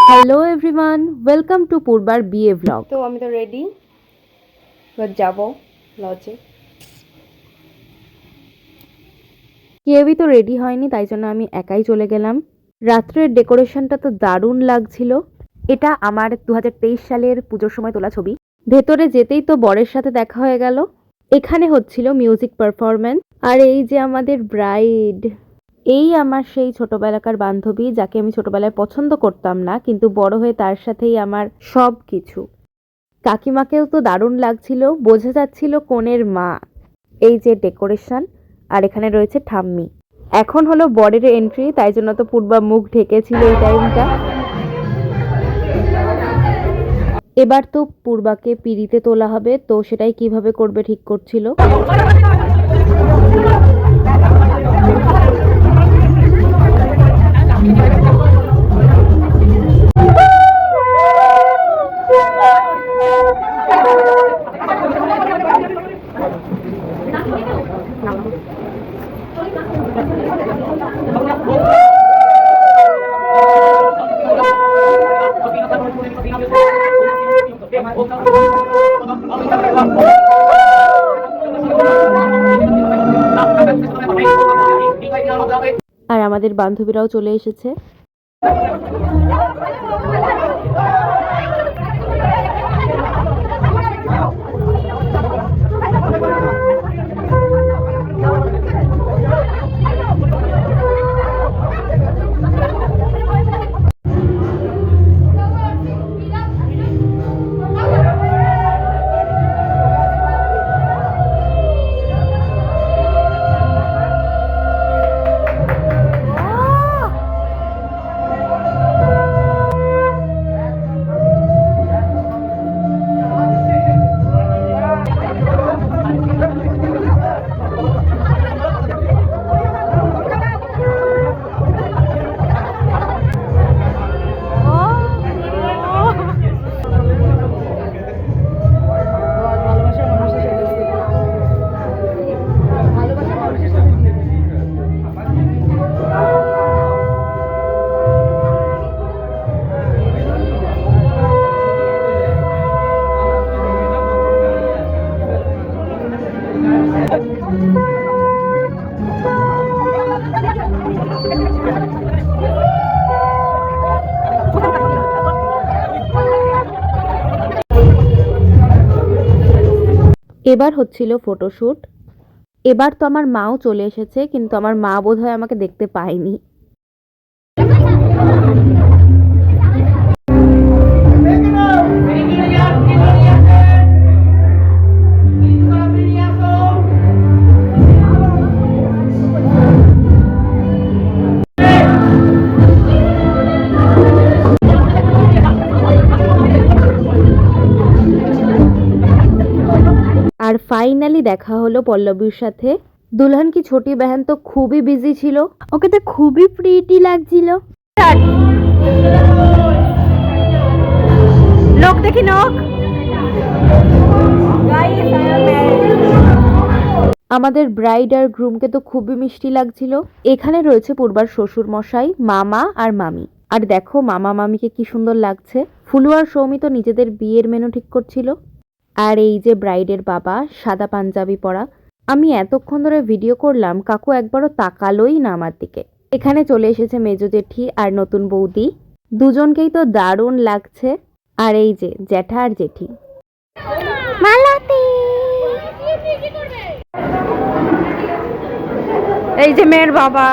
Hello everyone, welcome to পূর্বার বিয়ে vlog. তো আমি তো রেডি, এবার যাবো লজে। কেউই তো রেডি হয়নি, তাই জন্য আমি একাই চলে গেলাম। রাত্রের ডেকোরেশনটা তো দারুণ লাগছিল। এটা আমার 2023 সালের পুজোর সময় তোলা ছবি। ভেতরে যেতেই তো বরের সাথে দেখা হয়ে গেল। এখানে হচ্ছিল মিউজিক পারফরম্যান্স। আর এই যে আমাদের ব্রাইড, এই আমার সেই ছোটবেলাকার বান্ধবী, যাকে আমি ছোটবেলায় পছন্দ করতাম না, কিন্তু বড় হয়ে তার সাথেই আমার সব কিছু। কাকিমাকেও তো দারুণ লাগছিল, বোঝা যাচ্ছিল কনের মা। এই যে ডেকোরেশন, আর এখানে রয়েছে ঠাম্মি। এখন হলো বরের এন্ট্রি, তাই জন্য তো পূর্বা মুখ ঢেকেছিল এই টাইমটা। এবার তো পূর্বাকে পিঁড়িতে তোলা হবে, তো সেটাই কিভাবে করবে ঠিক করছিল। আর আমাদের বান্ধবীরাও চলে এসেছে। এবার হচ্ছিল ফটোশুট। এবার তো আমার মাও চলে এসেছে, কিন্তু আমার মা বোধহয় আমাকে দেখতে পায়নি। আর ফাইনালি দেখা হলো পল্লবীর সাথে। দুলহান কি ছোটি বেহেন তো খুবই বিজি ছিল, ওকে তো খুবই প্রিটি লাগছিল। নখ দেখি নখ। আমাদের ব্রাইড আর গ্রুমকে তো খুবই মিষ্টি লাগছিল। এখানে রয়েছে পূর্বার শ্বশুর মশাই, মামা আর মামি। আর দেখো মামা মামিকে কি সুন্দর লাগছে। ফুলু আর সৌমি তো নিজেদের বিয়ের মেনু ঠিক করছিল। আর এই যে ব্রাইডের বাবা, সাদা পাঞ্জাবি পরা। আমি এতক্ষণ ধরে ভিডিও করলাম, কাকু একবারও তাকালোই না আমার দিকে। এখানে চলে এসেছে মেজো জেঠি আর নতুন বৌদি। দুজনকেই তো দারুণ লাগছে। আর এই যে জ্যাঠা আর জেঠি। মালতী, এই যে মেয়ের বাবা।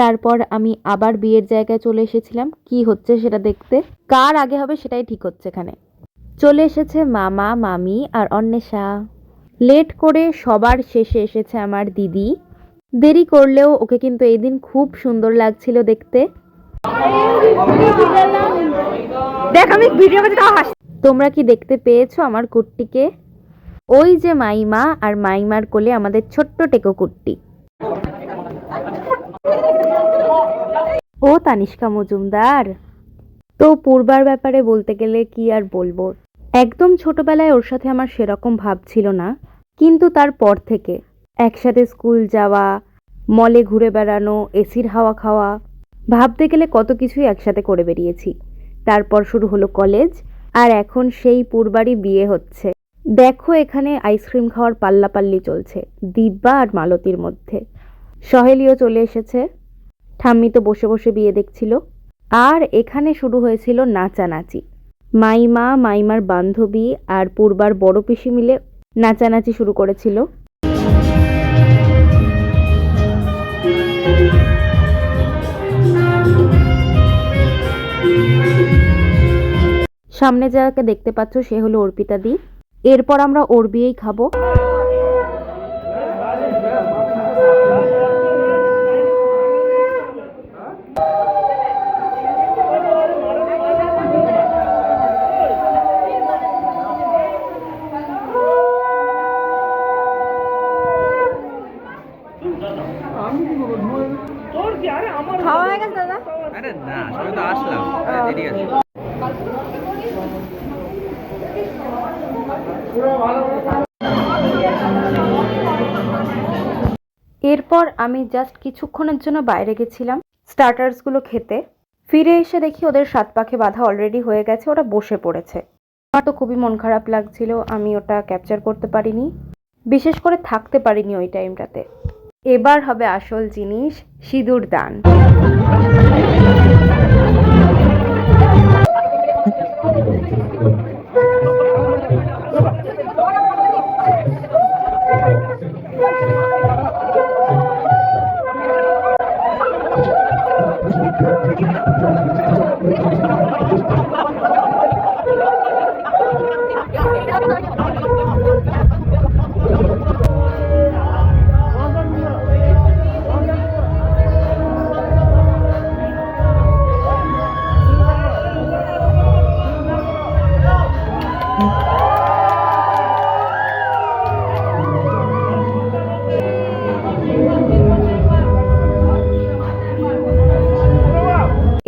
তারপর আমি আবার বিয়ের জায়গায় চলে এসেছিলাম, কি হচ্ছে সেটা দেখতে। কার আগে হবে সেটাই ঠিক হচ্ছে এখানে। চলে এসেছে মামা মামি আর অন্বেষা। লেট করে সবার শেষে এসেছে আমার দিদি। দেরি করলেও ওকে কিন্তু এই দিন খুব সুন্দর লাগছিল দেখতে। দেখ আমি ভিডিও করতে তাও হাসি। তোমরা কি দেখতে পেয়েছো আমার কুট্টিকে? ওই যে মাইমা, আর মাইমার কোলে আমাদের ছোট্ট টেকো কুট্টি। ও তানিষ্কা মজুমদার। তো পূর্বার ব্যাপারে বলতে গেলে কি আর বলবো, একদম ছোটবেলায় ওর সাথে আমার সেরকম ভাব ছিল না, কিন্তু তারপর থেকে একসাথে স্কুল যাওয়া, মলে ঘুরে বেড়ানো, এসির হাওয়া খাওয়া, ভাবতে গেলে কত কিছুই একসাথে করে বেরিয়েছি। তারপর শুরু হলো কলেজ, আর এখন সেই পূর্বারই বিয়ে হচ্ছে। দেখো এখানে আইসক্রিম খাওয়ার পাল্লাপাল্লি চলছে দিব্যা আর মালতীর মধ্যে। সহেলিও চলে এসেছে, ঠাম্মি তো বসে বসে বিয়ে দেখছিল। আর এখানে শুরু হয়েছিল নাচানাচি। মাইমা, মাইমার বান্ধবী আর পূর্বার বড় পিসি মিলে নাচানাচি শুরু করেছিল। সামনে যাকে দেখতে পাচ্ছ সে হলো অর্পিতা দি। এরপর আমরা ওর বিয়েই খাবো। খাওয়া হয়ে গেছে দাদা? আরে না, সবে তো আসলাম, দেরি আছে। এরপর আমি জাস্ট কিছুক্ষণের জন্য বাইরে গেছিলাম স্টার্টার্সগুলো খেতে। ফিরে এসে দেখি ওদের 7 পাখে বাঁধা অলরেডি হয়ে গেছে, ওরা বসে পড়েছে। আমার তো খুবই মন খারাপ লাগছিল, আমি ওটা ক্যাপচার করতে পারিনি, বিশেষ করে থাকতে পারিনি ওই টাইমটাতে। এবার হবে আসল জিনিস, সিঁদুর দান।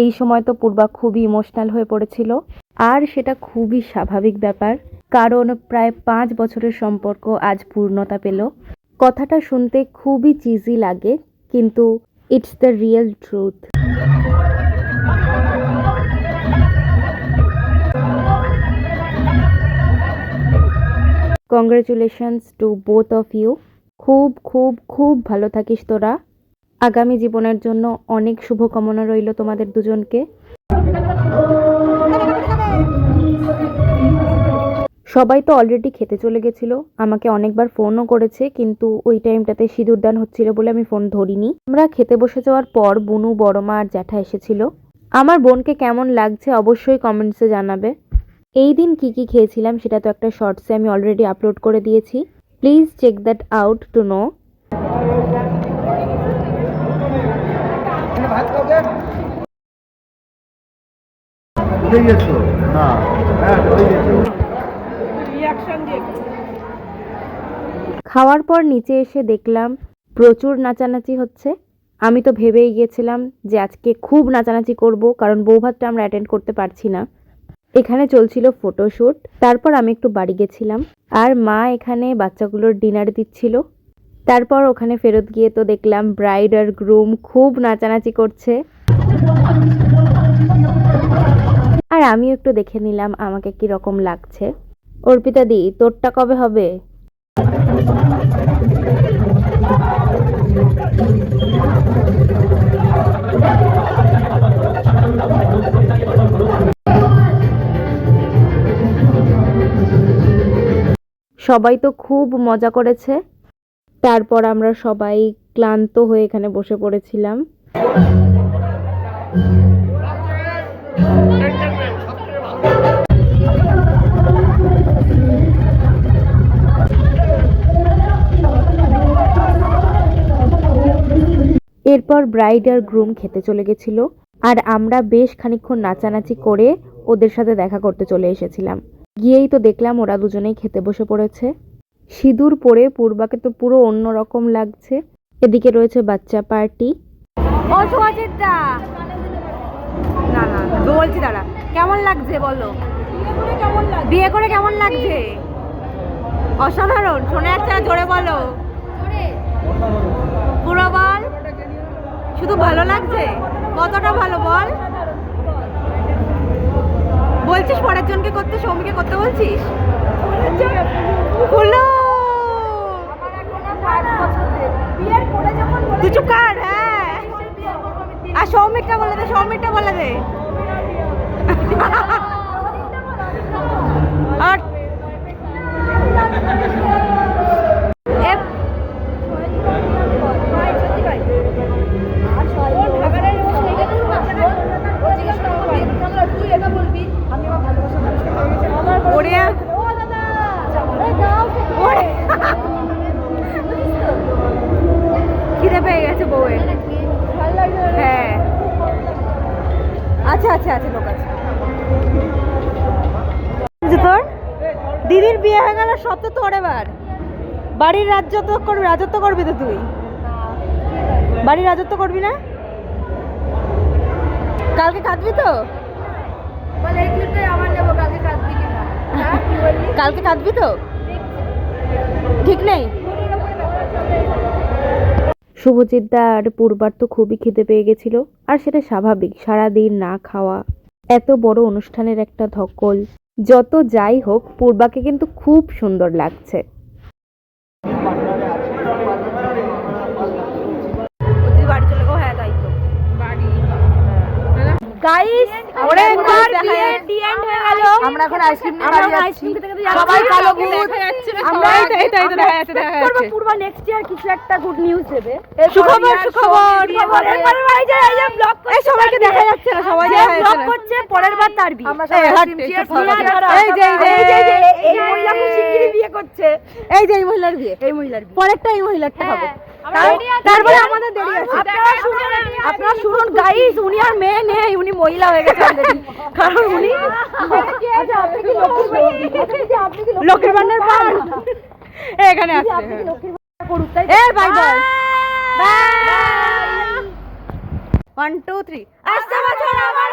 এই সময় তো পূর্বা খুবই ইমোশনাল হয়ে পড়েছিল, আর সেটা খুবই স্বাভাবিক ব্যাপার, কারণ প্রায় 5 বছরের সম্পর্ক আজ পূর্ণতা পেল। কথাটা শুনতে খুবই চিজি লাগে, কিন্তু it's the real truth. Congratulations to both of you. খুব খুব খুব ভালো থাকিস তোরা। আগামী জীবনের জন্য অনেক শুভকামনা রইল তোমাদের দুজনকে। সবাই তো অলরেডি খেতে চলে গেছিল, আমাকে অনেকবার ফোনও করেছে, কিন্তু ওই টাইমটাতে সিঁদুরদান হচ্ছিল বলে আমি ফোন ধরিনি। আমরা খেতে বসে যাওয়ার পর বুনু, বড়মা আর জ্যাঠা এসেছিল। আমার বোনকে কেমন লাগছে অবশ্যই কমেন্টসে জানাবে। এই দিন কি কি খেয়েছিলাম সেটা তো একটা শর্টসে আমি অলরেডি আপলোড করে দিয়েছি, please check that out to know. খাওয়ার পর নিচে এসে দেখলাম প্রচুর নাচানাচি হচ্ছে। আমি তো ভেবেই গিয়েছিলাম যে আজকে খুব নাচানাচি করব, কারণ বৌভাতটা আমরা অ্যাটেন্ড করতে পারছি না। এখানে চলছিল ফটোশ্যুট। তারপর আমি একটু বাড়ি গেছিলাম, আর মা এখানে বাচ্চাগুলোর ডিনার দিচ্ছিল। তারপর ওখানে ফেরত গিয়ে তো দেখলাম ব্রাইড আর গ্রুম খুব নাচানাচি করছে, আর আমিও একটু দেখে নিলাম আমাকে কি রকম লাগছে। অর্পিতা দি, তোরটা কবে হবে? সবাই তো খুব মজা করেছে। তারপর আমরা সবাই ক্লান্ত হয়ে এখানে বসে পড়েছিলাম। এরপর ব্রাইড আর গ্রুম খেতে চলে গেছিল, আর আমরা বেশ খানিকক্ষণ নাচানাচি করে ওদের সাথে দেখা করতে চলে এসেছিলাম। গিয়েই তো দেখলাম ওরা দুজনেই খেতে বসে পড়েছে। সিঁদুর পরে পূর্বাকে তো পুরো অন্যরকম লাগছে। এদিকে রয়েছে বাচ্চা পার্টি। ও সুজিতদা, না না বলছি দাঁড়া, কেমন লাগছে বলো? বিয়ে করে কেমন লাগছে? অসাধারণ, শোনা যাচ্ছে না, জোরে বলো। পুরো বল, শুধু ভালো লাগছে? কতটা ভালো বল? বলছিস পরের জনকে করতে, সৌমিকে করতে বলছিস? হলো তুই চুপ কর। হ্যাঁ, আর সৌমিকটা বলে দে, সৌমিকটা বলে দে। আর খিদে পেয়ে গেছে বউয়ের। হ্যাঁ, আচ্ছা আচ্ছা আচ্ছা, লোক আছে। তোর দিদির বিয়ে হয়ে গেল, সব তো তোর। এবার বাড়ির রাজত্ব করবি তো তুই? বাড়ির রাজত্ব করবি না? কালকে কাঁদবি তো? কালকে কাঁদবি তো? ঠিক নেই। শুভজিৎদা আর পূর্বার তো খুবই খিদে পেয়ে গেছিল, আর সেটা স্বাভাবিক, সারাদিন না খাওয়া, এত বড় অনুষ্ঠানের একটা ধকল। যত যাই হোক, পূর্বাকে কিন্তু খুব সুন্দর লাগছে। বাড়ি চলে গো। হ্যাঁ, তাই তো। গাইস, ওরে মার বিয়ে ডি এন্ড হয়ে গেল। আমরা এখন আইসক্রিম নিয়ে আইসক্রিম খেতে খেতে যাচ্ছি। সবাই কালো ভূত দেখা যাচ্ছে না। আমরা এই তো দেখা যাচ্ছে। পূর্বা নেক্সট ইয়ার কিছু একটা গুড নিউজ দেবে। সুখবর। এরপরে ভাই যে এই যে ব্লগ করছে, সবাইকে দেখা যাচ্ছে না। সবাই ব্লগ করছে, পরের বার তার বিয়ে। আমরা সবাই আইসক্রিম চিয়ার্স নিয়ে এই যে এই মহিলা খুব শিগগিরই বিয়ে করছে। এই যে এই মহিলার বিয়ে, পরেরটা এই মহিলারটা হবে। তারপরে আমাদের দেরি আছে। আপনারা শুনুন গাইস, উনি আর মেয়ে নেই, উনি মহিলা হয়ে গেছে অলরেডি। কারণ উনি লক্ষ্মীর ভান্ডার পান এখানে আছে। এই বাই বাই 1 2 3। আসছে বছর আমার